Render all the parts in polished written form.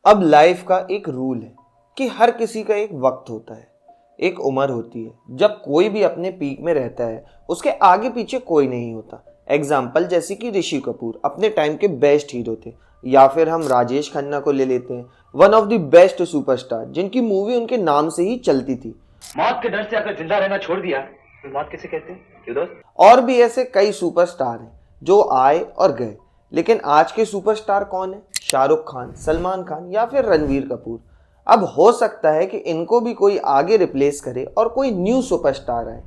अब लाइफ का एक रूल है कि हर किसी का एक वक्त होता है, एक उम्र होती है जब कोई भी अपने पीक में रहता है, उसके आगे पीछे कोई नहीं होता। एग्जाम्पल जैसे कि ऋषि कपूर अपने टाइम के बेस्ट हीरो थे, या फिर हम राजेश खन्ना को ले लेते हैं, one of the best superstar जिनकी मूवी उनके नाम से ही चलती थी। मौत के डर से अगर जिंदा रहना छोड़ दिया तो मौत किसे कहते हैं, क्यों दोस्त? और भी ऐसे कई सुपरस्टार हैं जो आए और गए, लेकिन आज के सुपरस्टार कौन है? शाहरुख खान, सलमान खान या फिर रणवीर कपूर। अब हो सकता है कि इनको भी कोई आगे रिप्लेस करे और कोई न्यू सुपरस्टार आए।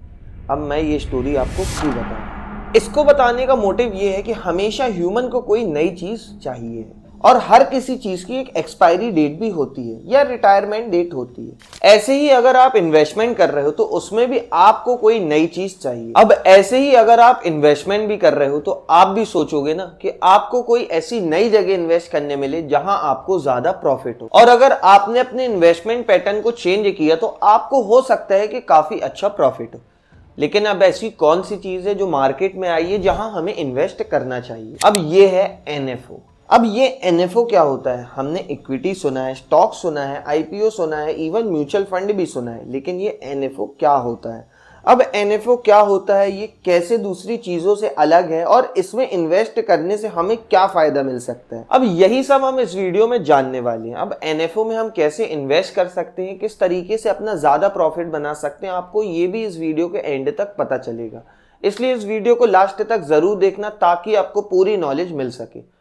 अब मैं ये स्टोरी आपको क्यों बताऊं? इसको बताने का मोटिव ये है कि हमेशा ह्यूमन को कोई नई चीज चाहिए है, और हर किसी चीज की एक एक्सपायरी डेट भी होती है या रिटायरमेंट डेट होती है। ऐसे ही अगर आप इन्वेस्टमेंट कर रहे हो तो उसमें भी आपको कोई नई चीज चाहिए। अब ऐसे ही अगर आप इन्वेस्टमेंट भी कर रहे हो तो आप भी सोचोगे ना कि आपको कोई ऐसी नई जगह इन्वेस्ट करने मिले जहां आपको ज्यादा प्रॉफिट हो। और अगर आपने अपने इन्वेस्टमेंट पैटर्न को चेंज किया तो आपको हो सकता है कि काफी अच्छा प्रॉफिट हो। लेकिन अब ऐसी कौन सी चीज है जो मार्केट में आई है जहां हमें इन्वेस्ट करना चाहिए? अब ये है एनएफओ। अब ये एनएफओ क्या होता है? हमने इक्विटी सुना है, स्टॉक सुना है, आईपीओ सुना है, इवन म्यूचुअल फंड भी सुना है, लेकिन ये एनएफओ क्या होता है? अब एनएफओ क्या होता है, ये कैसे दूसरी चीजों से अलग है और इसमें इन्वेस्ट करने से हमें क्या फायदा मिल सकता है, अब यही सब हम इस वीडियो में जानने वाले हैं। अब एनएफओ में हम कैसे इन्वेस्ट कर सकते हैं, किस तरीके से अपना ज्यादा प्रॉफिट बना सकते हैं, आपको ये भी इस वीडियो के एंड तक पता चलेगा। इसलिए इस वीडियो को लास्ट तक जरूर देखना ताकि आपको पूरी नॉलेज मिल सके।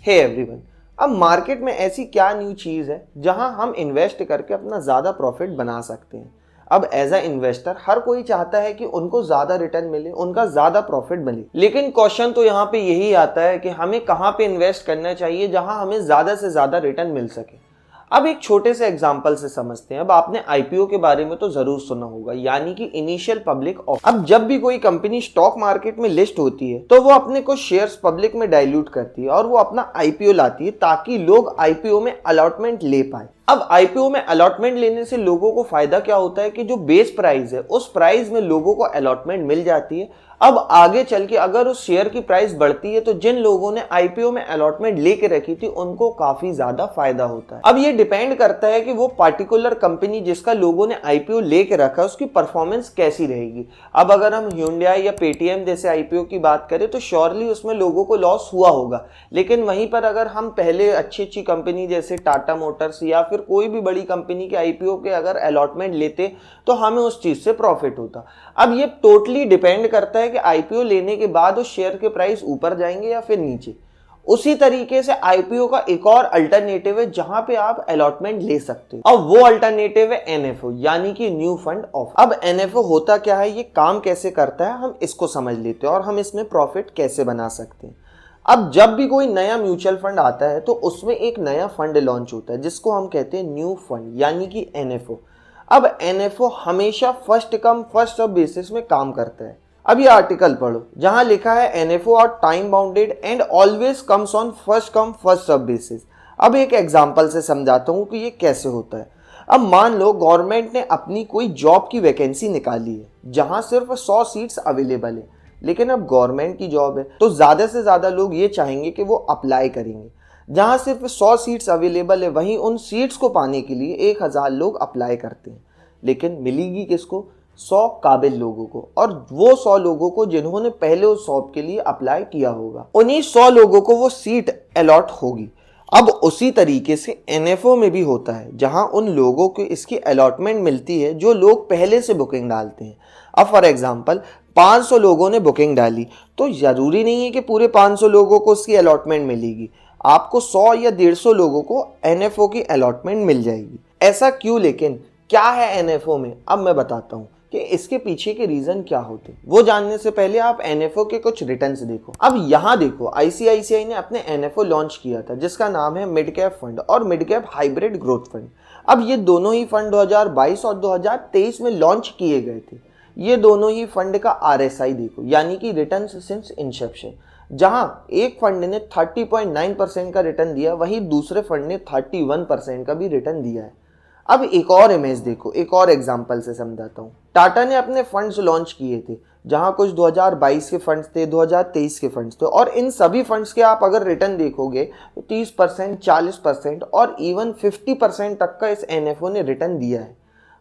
हे एवरीवन, अब मार्केट में ऐसी क्या न्यू चीज है जहां हम इन्वेस्ट करके अपना ज्यादा प्रॉफिट बना सकते हैं? अब एज अ इन्वेस्टर हर कोई चाहता है कि उनको ज्यादा रिटर्न मिले, उनका ज्यादा प्रॉफिट मिले, लेकिन क्वेश्चन तो यहाँ पे यही आता है कि हमें कहाँ पे इन्वेस्ट करना चाहिए जहां हमें ज्यादा से ज्यादा रिटर्न मिल सके। अब एक छोटे से एग्जांपल से समझते हैं। अब आपने आईपीओ के बारे में तो जरूर सुना होगा, यानी कि इनिशियल पब्लिक ऑफर। अब जब भी कोई कंपनी स्टॉक मार्केट में लिस्ट होती है तो वो अपने कुछ शेयर्स पब्लिक में डाइल्यूट करती है और वो अपना आईपीओ लाती है ताकि लोग आईपीओ में अलॉटमेंट ले पाए। अब आईपीओ में अलॉटमेंट लेने से लोगों को फायदा क्या होता है कि जो बेस प्राइस है उस प्राइस में लोगों को अलॉटमेंट मिल जाती है। अब आगे चल के अगर उस शेयर की प्राइस बढ़ती है तो जिन लोगों ने आईपीओ में अलॉटमेंट लेके रखी थी उनको काफी ज्यादा फायदा होता है। अब ये डिपेंड करता है कि वो पार्टिकुलर कंपनी जिसका लोगों ने आईपीओ लेके रखा है उसकी परफॉर्मेंस कैसी रहेगी। अब अगर हम Hyundai या पेटीएम जैसे आईपीओ की बात करें तो श्योरली उसमें लोगों को लॉस हुआ होगा, लेकिन वहीं पर अगर हम पहले अच्छी कंपनी जैसे टाटा मोटर्स या फिर कोई भी बड़ी कंपनी के आईपीओ के अगर अलॉटमेंट लेते तो हमें उस चीज से प्रॉफिट होता। अब ये टोटली डिपेंड करता है कि आईपीओ लेने के बाद उस शेयर के प्राइस ऊपर जाएंगे या फिर नीचे। उसी तरीके से आईपीओ का एक और अल्टरनेटिव है जहां पे आप अलॉटमेंट ले सकते हो, अब वो अल्टरनेटिव है एनएफओ, यानी कि न्यू फंड ऑफर। अब एनएफओ होता क्या है, ये काम कैसे करता है, हम इसको समझ लेते हैं और हम इसमें प्रॉफिट कैसे बना सकते हैं। अब जब भी कोई नया म्यूचुअल फंड आता है तो उसमें एक नया फंड लॉन्च होता है जिसको हम कहते हैं न्यू फंड, यानी कि एनएफओ। अब एनएफओ हमेशा first come first serve basis में काम करता है। अब ये आर्टिकल पढ़ो जहां लिखा है NFO are time bounded and always comes on first come first serve basis. अब एक एग्जांपल से समझाता हूं कि ये कैसे होता है। अब मान लो गवर्नमेंट ने अपनी कोई जॉब की वैकेंसी निकाली है जहां सिर्फ 100 सीट्स अवेलेबल है, लेकिन अब गवर्नमेंट की जॉब है तो ज्यादा से ज्यादा लोग ये चाहेंगे कि वो अप्लाई करेंगे। जहां सिर्फ 100 सीट्स अवेलेबल है वहीं उन सीट्स को पाने के लिए 1000 लोग अप्लाई करते हैं, लेकिन मिलेगी किसको? 100 काबिल लोगों को, और वो 100 लोगों को जिन्होंने पहले उस जॉब के लिए अप्लाई किया होगा, उन्हीं 100 लोगों को वो सीट अलॉट होगी। अब उसी तरीके से एनएफओ में भी होता है जहां उन लोगों को इसकी अलॉटमेंट मिलती है जो लोग पहले से बुकिंग डालते हैं। अब फॉर एग्जांपल 500 लोगों ने बुकिंग डाली तो जरूरी नहीं है कि पूरे 500 लोगों को उसकी अलॉटमेंट मिलेगी, आपको 100 या 150 लोगों को एनएफओ की अलॉटमेंट मिल जाएगी। ऐसा क्यों? लेकिन क्या है एनएफओ में, अब मैं बताता हूं कि इसके पीछे के रीजन क्या होते। वो जानने से पहले आप एनएफओ के कुछ रिटर्न्स देखो। अब यहाँ देखो आईसीआईसीआई ने अपने एनएफओ लॉन्च किया था जिसका नाम है मिड कैप फंड और mid cap hybrid growth fund. अब ये दोनों ही फंड 2022 और 2023 में लॉन्च किए गए थे। ये दोनों ही फंड का आरएसआई देखो, यानी कि रिटर्न सिंस इंसेप्शन, जहां एक फंड ने 30.9% का रिटर्न दिया, वहीं दूसरे फंड ने 31% का भी रिटर्न दिया है। अब एक और इमेज देखो, एक और एग्जांपल से समझाता हूं। टाटा ने अपने फंड्स लॉन्च किए थे जहां कुछ 2022 के फंड्स थे, 2023 के फंड्स थे, और इन सभी फंड्स के आप अगर रिटर्न देखोगे तो 30%, 40% और इवन 50% तक का इस एनएफओ ने रिटर्न दिया है।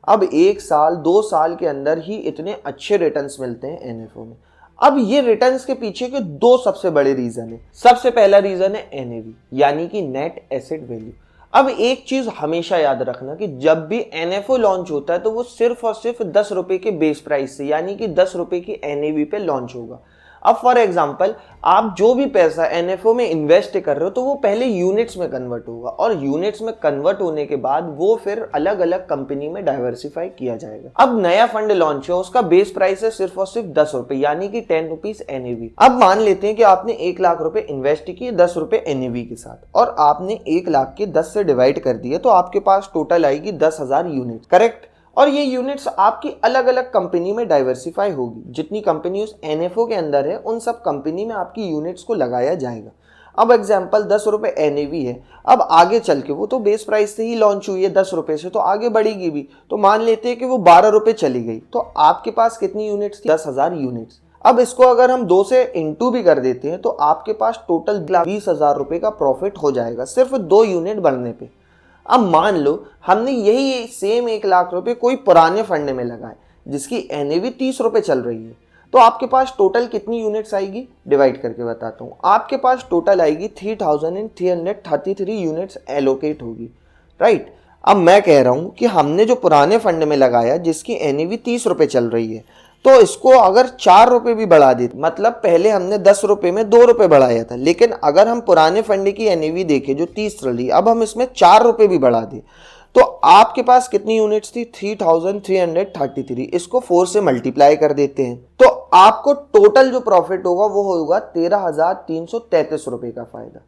अब 1 साल 2 साल के अंदर ही इतने अच्छे रिटर्न्स मिलते हैं एनएफओ में। अब ये रिटर्न्स के पीछे के 2 सबसे बड़े रीजन है। सबसे पहला रीजन है एनएवी, यानी कि नेट एसेट वैल्यू। अब एक चीज हमेशा याद रखना कि जब भी एनएफओ लॉन्च होता है तो वो सिर्फ और सिर्फ 10 रुपए के बेस प्राइस से, यानी कि 10 रुपए की एनएवी पे लॉन्च होगा। अब फॉर एग्जांपल आप जो भी पैसा एनएफओ में इन्वेस्ट कर रहे हो तो वो पहले यूनिट्स में कन्वर्ट होगा, और यूनिट्स में कन्वर्ट होने के बाद वो फिर अलग अलग कंपनी में डाइवर्सिफाई किया जाएगा। अब नया फंड लॉन्च है, उसका बेस प्राइस है सिर्फ और सिर्फ 10 रुपए, यानी कि 10 रुपीज एनएवी। अब मान लेते हैं कि आपने 1 लाख रुपए इन्वेस्ट किए 10 रुपए एनएवी के साथ, और आपने 1 लाख के 10 से डिवाइड कर दिए, तो आपके पास टोटल आएगी 10,000 यूनिट, करेक्ट। और ये यूनिट्स आपकी अलग अलग कंपनी में डाइवर्सिफाई होगी। जितनी कंपनी उस एनएफओ के अंदर है उन सब कंपनी में आपकी यूनिट्स को लगाया जाएगा। अब एग्जांपल 10 रुपए एनएवी है, अब आगे चल के वो तो बेस प्राइस से ही लॉन्च हुई है 10 रुपए से, तो आगे बढ़ेगी भी, तो मान लेते हैं कि वो 12 रुपए चली गई, तो आपके पास कितनी यूनिट्स थी? 10,000 यूनिट्स। अब इसको अगर हम 2 से इंटू भी कर देते हैं तो आपके पास टोटल 20,000 रुपए का प्रॉफिट हो जाएगा सिर्फ 2 यूनिट बढ़ने पे। अब मान लो हमने यही सेम 1 लाख रुपए कोई पुराने फंड में लगाए जिसकी एनएवी 30 रुपए चल रही है, तो आपके पास टोटल कितनी यूनिट्स आएगी? डिवाइड करके बताता हूँ। आपके पास टोटल आएगी 3,333 यूनिट्स एलोकेट होगी, राइट। अब मैं कह रहा हूँ कि हमने जो पुराने फंड में लगाया जिसकी एनएवी 30 रुपए चल रही है, तो इसको अगर 4 रुपए भी बढ़ा देते, मतलब पहले हमने 10 रुपए में 2 रुपए बढ़ाया था, लेकिन अगर हम पुराने फंड की एनएवी देखें जो 30 चली, अब हम इसमें 4 रुपए भी बढ़ा दें, तो आपके पास कितनी यूनिट्स थी? 3,333। इसको 4 से मल्टीप्लाई कर देते हैं तो आपको टोटल जो प्रॉफिट होगा वो होगा 13,333 रुपए का फायदा।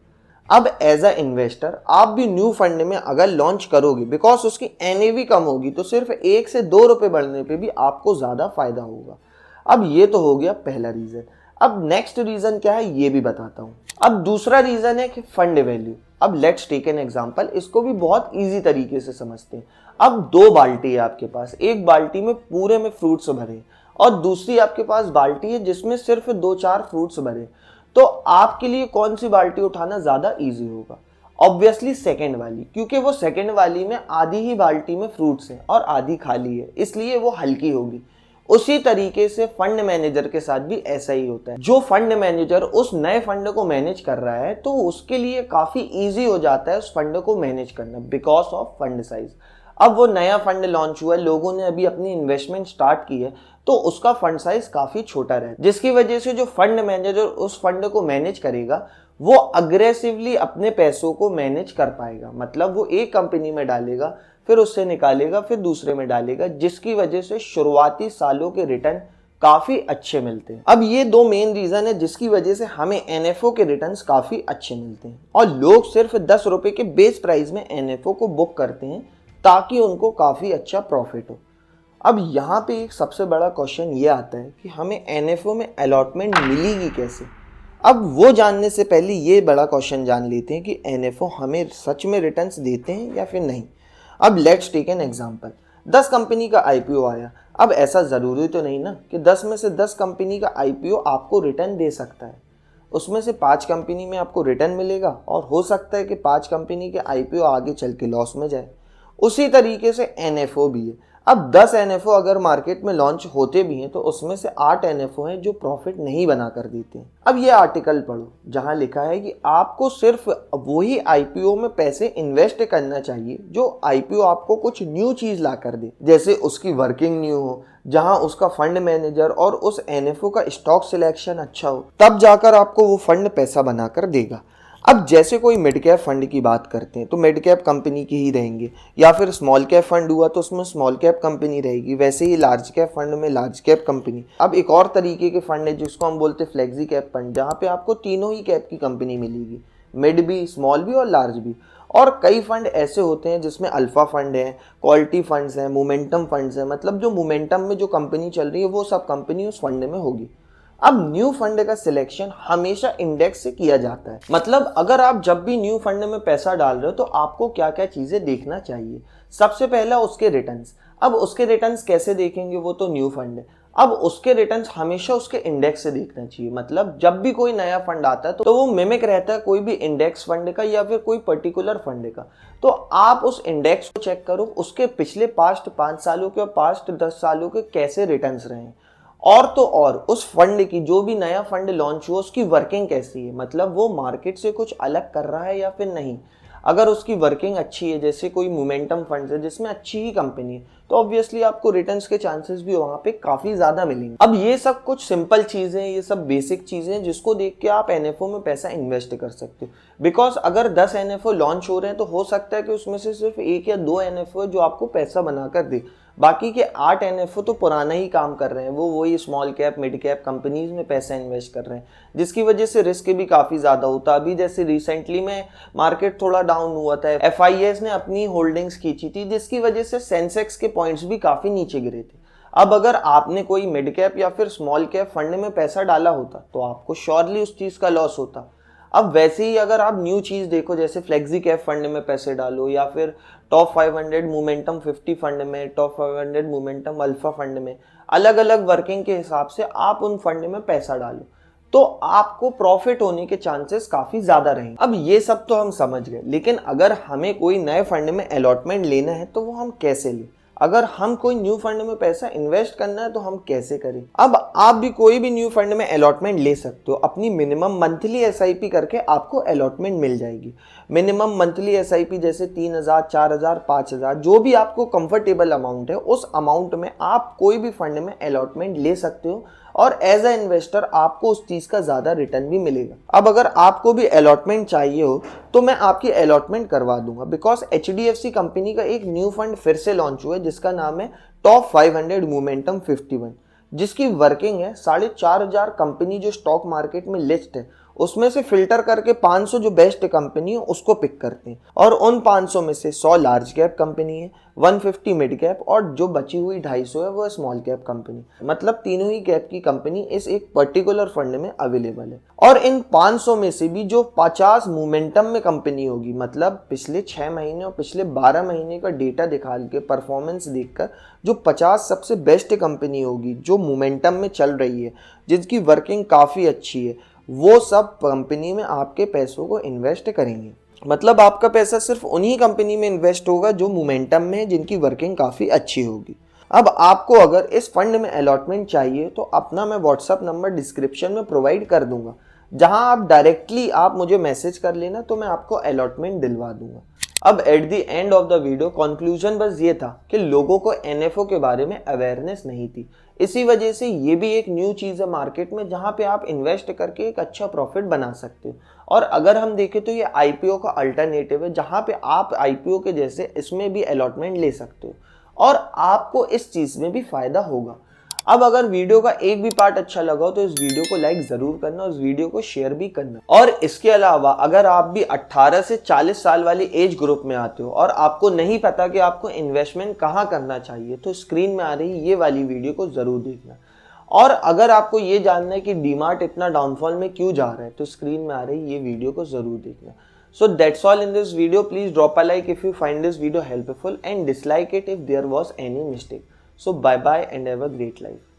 अब एज अ इन्वेस्टर आप भी न्यू फंड में अगर लॉन्च करोगे, बिकॉज उसकी एनएवी कम होगी, तो सिर्फ 1 से 2 रुपए बढ़ने पे भी आपको ज्यादा फायदा होगा। अब ये तो हो गया पहला रीजन। अब नेक्स्ट रीजन क्या है ये भी बताता हूँ। अब दूसरा रीजन है कि फंड वैल्यू। अब लेट्स टेक एन एग्जांपल, इसको भी बहुत इजी तरीके से समझते हैं। अब 2 बाल्टी है आपके पास, एक बाल्टी में पूरे में फ्रूट्स भरे और दूसरी आपके पास बाल्टी है जिसमें सिर्फ 2-4 फ्रूट्स भरे, तो आपके लिए कौन सी बाल्टी उठाना ज्यादा इजी होगा? ऑब्वियसली सेकंड वाली, क्योंकि वो सेकंड वाली में आधी ही बाल्टी में फ्रूट्स हैं और आधी खाली है, इसलिए वो हल्की होगी। उसी तरीके से फंड मैनेजर के साथ भी ऐसा ही होता है। जो फंड मैनेजर उस नए फंड को मैनेज कर रहा है तो उसके लिए काफी इजी हो जाता है उस फंड को मैनेज करना, बिकॉज ऑफ फंड साइज। अब वो नया फंड लॉन्च हुआ है, लोगों ने अभी अपनी इन्वेस्टमेंट स्टार्ट की है, तो उसका फंड साइज काफी छोटा रहता है, जिसकी वजह से जो फंड मैनेजर उस फंड को मैनेज करेगा वो अग्रेसिवली अपने पैसों को मैनेज कर पाएगा। मतलब वो एक कंपनी में डालेगा, फिर उससे निकालेगा, फिर दूसरे में डालेगा, जिसकी वजह से शुरुआती सालों के रिटर्न काफी अच्छे मिलते हैं। अब ये 2 मेन रीजन है जिसकी वजह से हमें एनएफओ के रिटर्न्स काफी अच्छे मिलते हैं, और लोग सिर्फ 10 रुपए के बेस प्राइस में एनएफओ को बुक करते हैं ताकि उनको काफी अच्छा प्रॉफिट हो। अब यहाँ पे एक सबसे बड़ा क्वेश्चन ये आता है कि हमें एनएफओ में अलॉटमेंट मिलेगी कैसे। अब वो जानने से पहले ये बड़ा क्वेश्चन जान लेते हैं कि एनएफओ हमें सच में रिटर्न्स देते हैं या फिर नहीं। अब let's take an example, 10 company का आईपीओ आया। अब ऐसा ज़रूरी तो नहीं ना कि 10 में से 10 कंपनी का आईपीओ आपको रिटर्न दे सकता है। उसमें से 5 कंपनी में आपको रिटर्न मिलेगा, और हो सकता है कि 5 कंपनी के आईपीओ आगे चल के लॉस में जाए। उसी तरीके से एनएफओ भी है। अब 10 एनएफओ अगर मार्केट में लॉन्च होते भी हैं तो उसमें से 8 एनएफओ हैं जो प्रॉफिट नहीं बना कर देते हैं। अब ये आर्टिकल पढ़ो जहां लिखा है कि आपको सिर्फ वही आईपीओ में पैसे इन्वेस्ट करना चाहिए जो आईपीओ आपको कुछ न्यू चीज ला कर दे, जैसे उसकी वर्किंग न्यू हो, जहां उसका फंड मैनेजर और उस एनएफओ का स्टॉक सिलेक्शन अच्छा हो, तब जाकर आपको वो फंड पैसा बनाकर देगा। अब जैसे कोई मिड कैप फंड की बात करते हैं तो मिड कैप कंपनी की ही रहेंगे, या फिर स्मॉल कैप फंड हुआ तो उसमें स्मॉल कैप कंपनी रहेगी, वैसे ही लार्ज कैप फंड में लार्ज कैप कंपनी। अब एक और तरीके के फंड है जिसको हम बोलते हैं फ्लेक्सी कैप फंड, जहाँ पे आपको तीनों ही कैप की कंपनी मिलेगी, मिड भी, स्मॉल भी और लार्ज भी। और कई फंड ऐसे होते हैं जिसमें अल्फा फंड है, क्वालिटी फंड्स हैं, मोमेंटम फंड्स हैं, मतलब जो मोमेंटम में जो कंपनी चल रही है वो सब कंपनी उस फंड में होगी। अब न्यू फंड का सिलेक्शन हमेशा इंडेक्स से किया जाता है, मतलब अगर आप जब भी न्यू फंड में पैसा डाल रहे हो तो आपको क्या क्या चीजें देखना चाहिए। सबसे पहला उसके रिटर्न्स। अब उसके रिटर्न्स कैसे देखेंगे, वो तो न्यू फंड है। अब उसके रिटर्न्स हमेशा उसके इंडेक्स से देखना चाहिए। मतलब जब भी कोई नया फंड आता है तो वो मिमिक रहता है कोई भी इंडेक्स फंड का या फिर कोई पर्टिकुलर फंड का। तो आप उस इंडेक्स को चेक करो, उसके पिछले पास्ट 5 सालों के और पास्ट 10 सालों के कैसे रिटर्न्स रहे हैं। और तो और उस फंड की, जो भी नया फंड लॉन्च हुआ, उसकी वर्किंग कैसी है, मतलब वो मार्केट से कुछ अलग कर रहा है या फिर नहीं। अगर उसकी वर्किंग अच्छी है, जैसे कोई मोमेंटम फंड है जिसमें अच्छी ही कंपनी है, तो ऑब्वियसली आपको रिटर्न्स के चांसेस भी वहां पे काफी ज्यादा मिलेंगे। अब ये सब कुछ सिंपल चीजें, ये सब बेसिक चीजें हैं जिसको देख के आप एनएफओ में पैसा इन्वेस्ट कर सकते हो। बिकॉज अगर 10 एनएफओ लॉन्च हो रहे हैं तो हो सकता है कि उसमें से सिर्फ 1 या 2 एनएफओ जो आपको पैसा बनाकर दे, बाकी के 8 एनएफओ तो पुराना ही काम कर रहे हैं। वो वही small cap mid cap companies में पैसा इन्वेस्ट कर रहे हैं, जिसकी वजह से रिस्क भी काफ़ी ज़्यादा होता है। अभी जैसे रिसेंटली में मार्केट थोड़ा डाउन हुआ था, एफआईएस ने अपनी होल्डिंग्स खींची थी, जिसकी वजह से सेंसेक्स के पॉइंट्स भी काफ़ी नीचे गिरे थे। अब अगर आपने कोई मिड कैप या फिर स्मॉल कैप फंड में पैसा डाला होता तो आपको श्योरली उस चीज़ का लॉस होता। अब वैसे ही अगर आप न्यू चीज़ देखो, जैसे फ्लेक्सी कैप फंड में पैसे डालो या फिर टॉप 500 मोमेंटम 50 फंड में, टॉप 500 मोमेंटम अल्फा फंड में, अलग अलग वर्किंग के हिसाब से आप उन फंड में पैसा डालो तो आपको प्रॉफिट होने के चांसेस काफ़ी ज़्यादा रहेंगे। अब ये सब तो हम समझ गए, लेकिन अगर हमें कोई नए फंड में अलॉटमेंट लेना है तो वो हम कैसे लें? अगर हम कोई न्यू फंड में पैसा इन्वेस्ट करना है तो हम कैसे करें? अब आप भी कोई भी न्यू फंड में अलॉटमेंट ले सकते हो। अपनी मिनिमम मंथली एसआईपी करके आपको अलॉटमेंट मिल जाएगी। मिनिमम मंथली एसआईपी जैसे 3,000, 4,000, 5,000, जो भी आपको कंफर्टेबल अमाउंट है, उस अमाउंट में आप कोई भी फंड में अलॉटमेंट ले सकते हो और एज अ इन्वेस्टर आपको उस चीज़ का ज़्यादा रिटर्न भी मिलेगा। अब अगर आपको भी अलॉटमेंट चाहिए हो तो मैं आपकी अलॉटमेंट करवा दूंगा, बिकॉज एचडीएफसी कंपनी का एक न्यू फंड फिर से लॉन्च हुआ है जिसका नाम है टॉप 500 मोमेंटम 51, जिसकी वर्किंग है 4,500 कंपनी जो स्टॉक मार्केट में लिस्ट है उसमें से फिल्टर करके 500 जो बेस्ट कंपनी है उसको पिक करते हैं, और उन 500 में से 100 लार्ज कैप कंपनी है, 150 मिड कैप और जो बची हुई 250 है वो स्मॉल कैप कंपनी। मतलब तीनों ही कैप की कंपनी इस एक पर्टिकुलर फंड में अवेलेबल है। और इन 500 में से भी जो 50 मोमेंटम में कंपनी होगी, मतलब पिछले 6 महीने और पिछले 12 महीने का डेटा दिखा के परफॉर्मेंस देखकर जो 50 सबसे बेस्ट कंपनी होगी जो मोमेंटम में चल रही है, जिसकी वर्किंग काफ़ी अच्छी है, वो सब कंपनी में आपके पैसों को इन्वेस्ट करेंगे। मतलब आपका पैसा सिर्फ उन्हीं कंपनी में इन्वेस्ट होगा जो मोमेंटम में, जिनकी वर्किंग काफ़ी अच्छी होगी। अब आपको अगर इस फंड में अलॉटमेंट चाहिए तो अपना मैं व्हाट्सअप नंबर डिस्क्रिप्शन में प्रोवाइड कर दूंगा, जहां आप डायरेक्टली आप मुझे मैसेज कर लेना तो मैं आपको अलॉटमेंट दिलवा दूंगा। अब at the end of the video conclusion बस ये था कि लोगों को एनएफओ के बारे में अवेयरनेस नहीं थी, इसी वजह से ये भी एक न्यू चीज़ है मार्केट में जहाँ पे आप इन्वेस्ट करके एक अच्छा प्रॉफिट बना सकते हो। और अगर हम देखें तो ये आईपीओ का अल्टरनेटिव है, जहाँ पे आप आईपीओ के जैसे इसमें भी अलॉटमेंट ले सकते हो और आपको इस चीज़ में भी फ़ायदा होगा। अब अगर वीडियो का एक भी पार्ट अच्छा लगा हो तो इस वीडियो को लाइक ज़रूर करना और इस वीडियो को शेयर भी करना। और इसके अलावा अगर आप भी 18 से 40 साल वाली एज ग्रुप में आते हो और आपको नहीं पता कि आपको इन्वेस्टमेंट कहाँ करना चाहिए, तो स्क्रीन में आ रही ये वाली वीडियो को ज़रूर देखना। और अगर आपको ये जानना है कि डीमार्ट इतना डाउनफॉल में क्यों जा रहा है, तो स्क्रीन में आ रही ये वीडियो को ज़रूर देखना। So that's all in this video. Please drop a like if you find this video helpful and dislike it if there was any mistake. So bye bye and have a great life.